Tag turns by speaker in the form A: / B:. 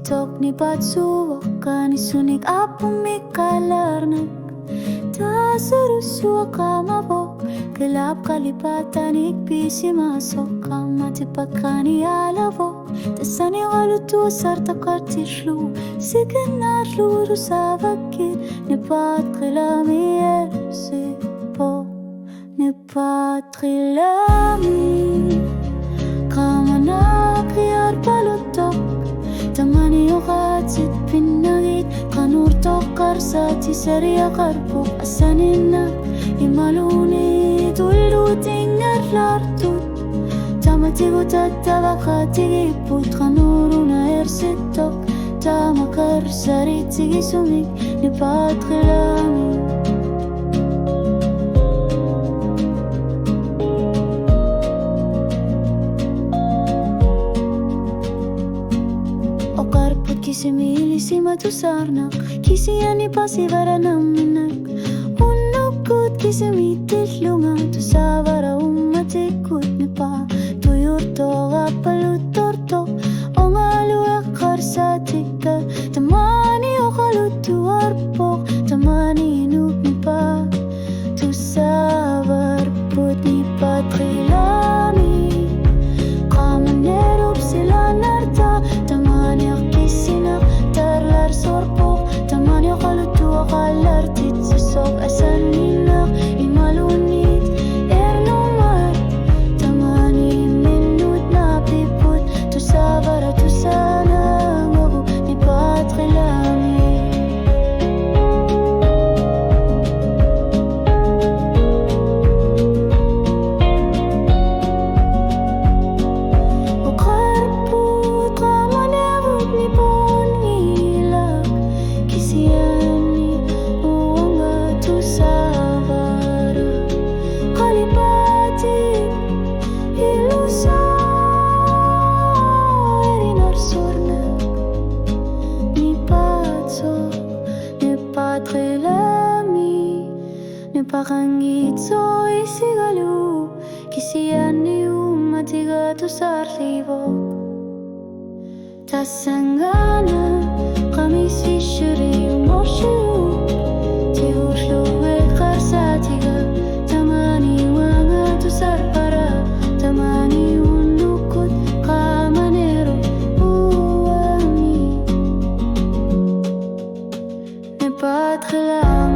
A: tok ni patsua kani sunik apung mi kalarnak ta sarusua kamabok gelap kalipatan ikbisi masok kamati pakani alabo tasani walutu sarta kartishlu siganar luru savakir nipat qilami ersipo nipat qilami kamana qiyar balutok tamani uqatsit pinnagit qanur tokkar sati sariya qarbu asanina imaluni tullu tingar lartut tamatigu tatabaqatigi put qanuruna ersitok tamakar saritigi sumik nipat qilami Kisimili sima tu sarnak Kisiani pasi vara naminak Unnukut kisimitil lunga Tu savara ummatikut nipa Tu yurtoga palutorto Ongalu ekarsatika Tamani okalutu arpok Tamani inuk nipa Tu savar put nipa trilami Kamanerup sila narta Tamani tarlar sorpok tamani qalutu qalartit sisok asanina imalunit ernumar tamani minut napiput tusavara tusana ngobu nipat qilami uqarput qamanabut nipot Nepakangitso isigalu Kisiani umatiga tu sarlivo Tasangana Kamisi shuri umoshu Tihuslu bekarsatiga Tamani wanga tu sarpara Tamani unukut kamanero uami Nepat khilami